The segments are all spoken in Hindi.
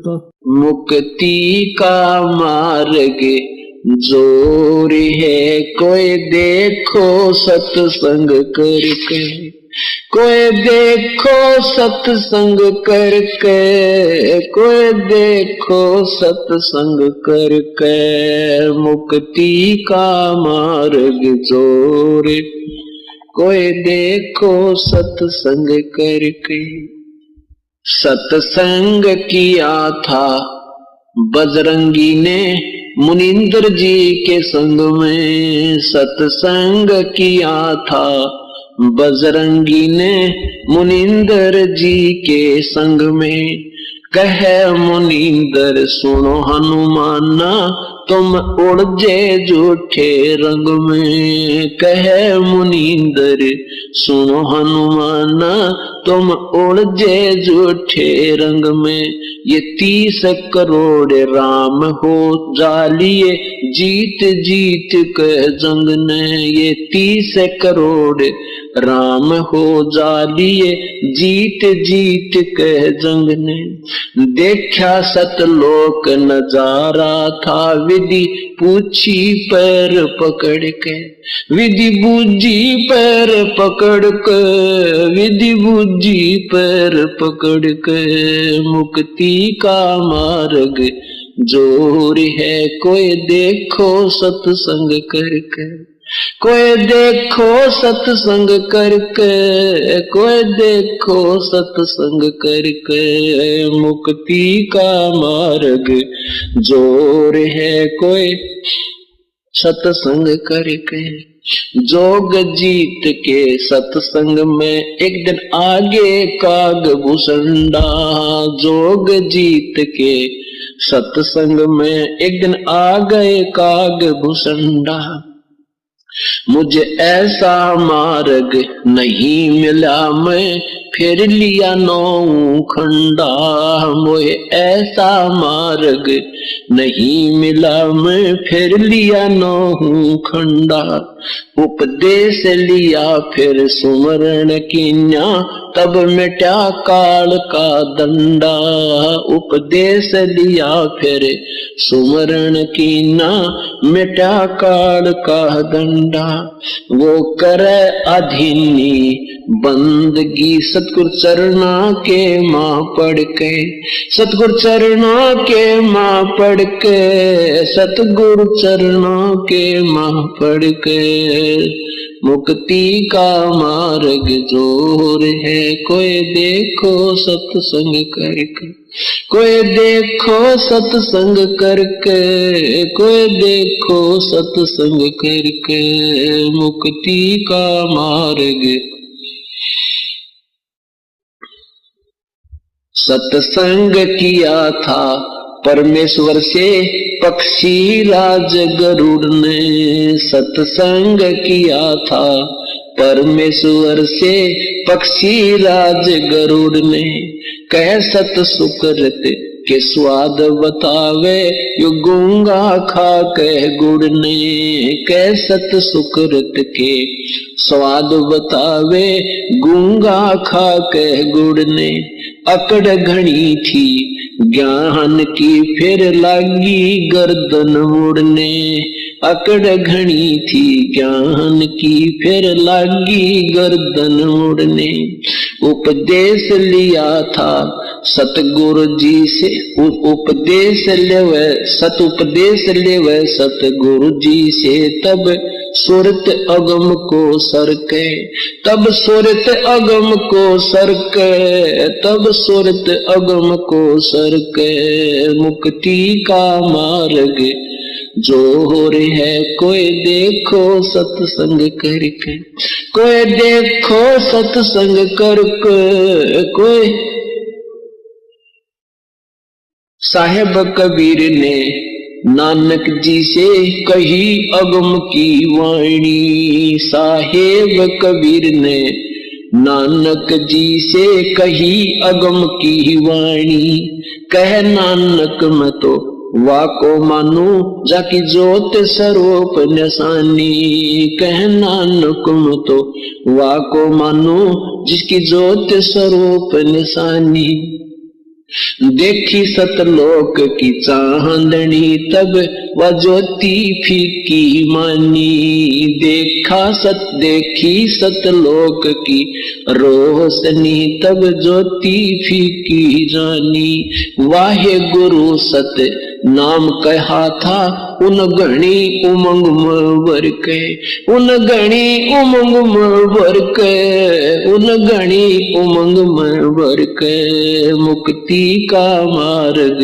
मुक्ति का मार्ग जोर है, कोई देखो सत्संग करके, कोई देखो सत्संग करके, कोई देखो सत्संग करके, मुक्ति का मार्ग जोर, कोई देखो सत्संग करके। सत्संग किया था बजरंगी ने मुनिंद्र जी के संग में, सत्संग किया था बजरंगी ने मुनिंद्र जी के संग में। कहे मुनिंद्र सुनो हनुमाना, तुम उड़जे झूठे रंग में। कहे मुनिंद्र सुनो हनुमाना, तुम उड़जे झूठे रंग में। ये 30 करोड़ राम हो जालिए, जीत जीत के जंग ने। ये 30 करोड़ राम हो जालिए, जीत जीत के जंग ने। देखा सतलोक नजारा था, विधि पूछी पैर पकड़ के, विधि बूझी पैर पकड़ के, विधि बूझी पैर पकड़ के। मुक्ति का मार्ग जोर है, कोई देखो सत्संग करके, कोई देखो सत्संग करके, कोई देखो सत्संग करके। मुक्ति का मार्ग जोर है, कोई सत्संग करके। जोग जीत के सत्संग में एक दिन आगे काग भूसंडा। जोग जीत के सत्संग में एक दिन आ गए काग भूसंडा। मुझे ऐसा मार्ग नहीं मिला, मैं फिर लिया 9 खंडा। मुझे ऐसा मार्ग नहीं मिला, मैं फिर लिया 9 खंडा। उपदेश लिया फिर सुमरण कीन्या, तब मिटा काल का दंडा। उपदेश लिया फिर सुमरण कीना, मिटा काल का दंडा। वो करे अधीनी बंदगी, सतगुरु चरणा के मां पढ़ के, सतगुरु चरणा के मां पढ़ के, सतगुरु चरणा के मां पढ़ के। मुक्ति का मार्ग जोर है, कोई देखो सत्संग करके, कोई देखो सत्संग करके, कोई देखो सत्संग करके। मुक्ति का मार्ग सत्संग किया था परमेश्वर से पक्षी राज गरुड़ ने। सत्संग किया था परमेश्वर से पक्षी राज गरुड़ ने। कह सत सुकृत के स्वाद बतावे, यो गूंगा खा कह गुड़ ने। कह सत सुकृत के स्वाद बतावे, गूंगा खा कह गुड़ ने। अकड़ घनी थी ज्ञान की, फिर लागी गर्दन मुड़ने। अकड़ घनी थी ज्ञान की, फिर लागी गर्दन मुड़ने। उपदेश लिया था सतगुरु जी से, उपदेश लेवे सत उपदेश लेवे सतगुरु जी से। तब सुरत अगम को सरके, तब सुरत अगम को सरके, तब सुरत अगम को सरके। मुक्ति का मार्ग जोर है, कोई देखो सत्संग करके, कोई देखो सत्संग करके। कोई साहेब कबीर ने नानक जी से कही अगम की वाणी। साहेब कबीर ने नानक जी से कही अगम की वाणी। कह नानक मैं तो वाको मानू, जाकी जोत स्वरूप निशानी। कह नानक मैं तो वाको मानू, जिसकी जोत स्वरूप निशानी। देखी सतलोक की चांदनी तब वह ज्योति फीकी मानी। देखी सतलोक की रोशनी तब ज्योति फीकी जानी। वाहे गुरु सत नाम कहा था उन घणी उमंग वर के, उन घणी उमंग वर के, उन घणी उमंग वर के। मुक्ति का मार्ग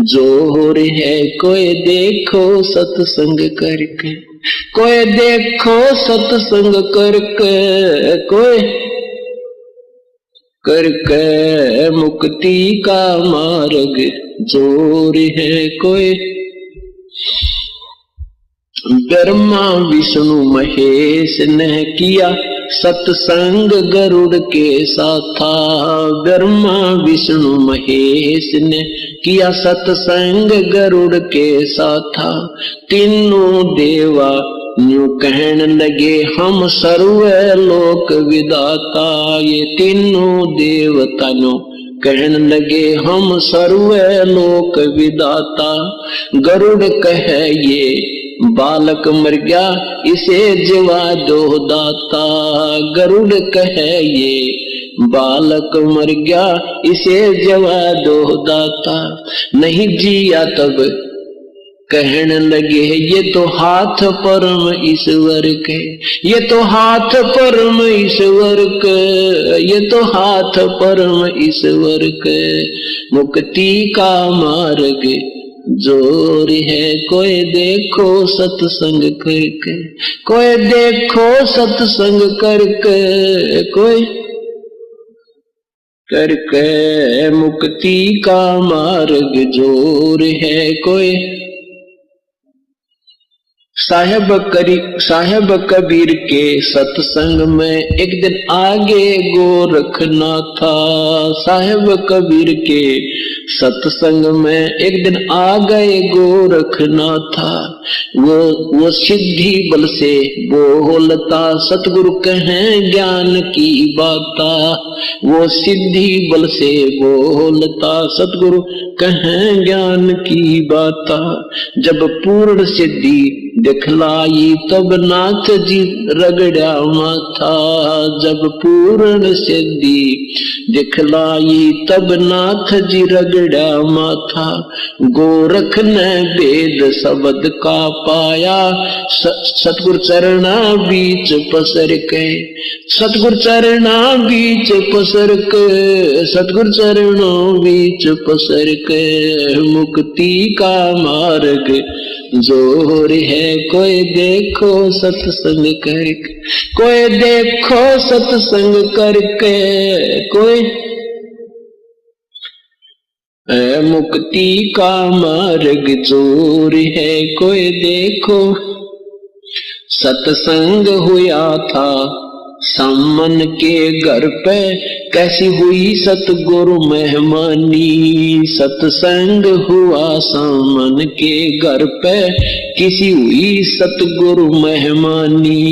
जोर है कोई देखो सत्संग करके, कोई देखो सत्संग करके, कोई करके। मुक्ति का मार्ग जोर है कोई। ब्रह्मा विष्णु महेश ने किया सत्संग गरुड़ के साथा। ब्रह्मा विष्णु महेश ने किया सत्संग गरुड़ के साथा। तीनों देवा न्यू कहने लगे हम सर्व लोक विदाता। ये तीनों देवता न्यू कहने लगे हम सर्व लोक विदाता। गरुड़ कहे ये बालक मर गया इसे जीवा दो दाता। गरुड़ कहे ये बालक मर गया इसे जीवा दो दाता। नहीं जिया तब कहने लगे ये तो हाथ परम ईश्वर के, ये तो हाथ परम ईश्वर के, ये तो हाथ परम ईश्वर के। मुक्ति का मार्ग जोर है कोई देखो सत्संग करके, कोई देखो सत्संग करके, कोई करके। मुक्ति का मार्ग जोर है कोई। साहेब कबीर के सत्संग में एक दिन आगे गोरखनाथ था। साहेब कबीर के सत्संग में एक दिन आ गए गोरखनाथ था। वो सिद्धि बल से बोलता सतगुरु कहें ज्ञान की बाता। वो सिद्धि बल से बोलता सतगुरु कहें ज्ञान की बाता। जब पूर्ण सिद्धि दिखलाई तब नाथ जी रगड़ा माथा। जब पूर्ण सिद्धि दिखलाई तब नाथ जी रगड़ा माथा। गोरख ने वेद शब्द का पाया सतगुरु चरणा बीच पसर के, सतगुरु चरणा बीच पसर के, सतगुरु चरणों बीच पसर के। मुक्ति का मार्ग जोर है कोई देखो सत्संग करके, कोई देखो सत्संग करके, कोई। मुक्ति का मार्ग जोर है कोई देखो। सत्संग हुआ था सामन के घर पे कैसी हुई सतगुरु मेहमानी। सत्संग हुआ सामन के घर पे किसी हुई सतगुरु मेहमानी।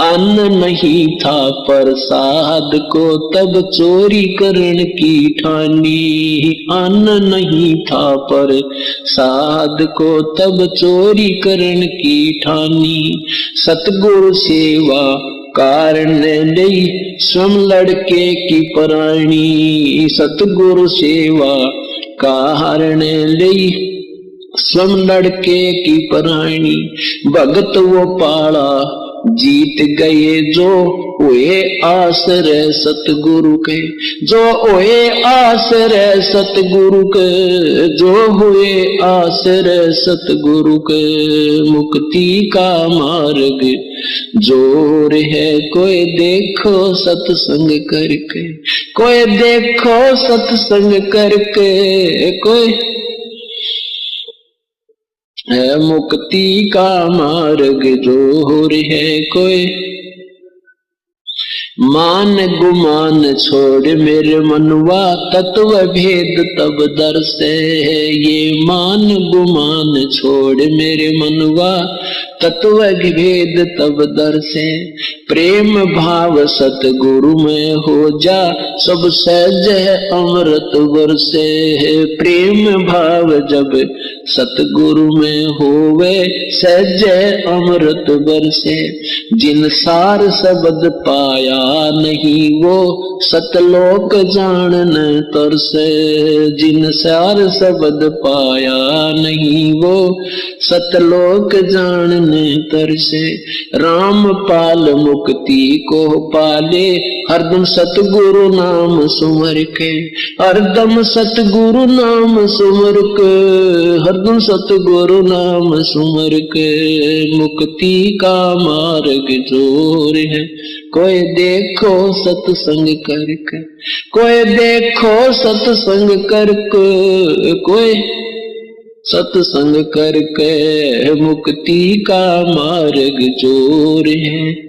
अन्न नहीं था प्रसाद को तब चोरी करन की ठानी। अन्न नहीं था प्रसाद को तब चोरी करन की ठानी। सतगुरु सेवा कारण नहीं स्वयं लड़के की प्राणी। सतगुरु सेवा कारण नहीं स्वयं लड़के की प्राणी। भगत वो पाला जीत गए जो हुए आश्रय सतगुरु के, जो हुए आश्रय सतगुरु के, जो हुए आश्रय सतगुरु के। मुक्ति का मार्ग जोर है कोई देखो सत्संग करके, कोई देखो सत्संग करके, कोई। है मुक्ति का मार्ग जोर है कोई। मान गुमान छोड़ मेरे मनवा तत्व भेद तब दर्शे। ये मान गुमान छोड़ मेरे मनवा तत्व भेद तब दर्शे। प्रेम भाव सतगुरु में हो जा, सब सहज है अमृत बरसे। प्रेम भाव जब सतगुरु में होवे, सहज है अमृत बरसे। जिन सार शब्द पाया नहीं, वो सतलोक जानन तरसे। जिन सार शब्द पाया नहीं, वो सतलोक जानने तरसे। राम पाल मुक्ति को पाले, हरदम सतगुरु नाम सुमर के। हरदम सतगुरु नाम सुमर के, हरदम सतगुरु नाम सुमर के। मुक्ति का मार्ग जोर है, कोई देखो सत्संग करके। कोई देखो सत्संग करके, कोई सत्संग करके। मुक्ति का मार्ग जोर है।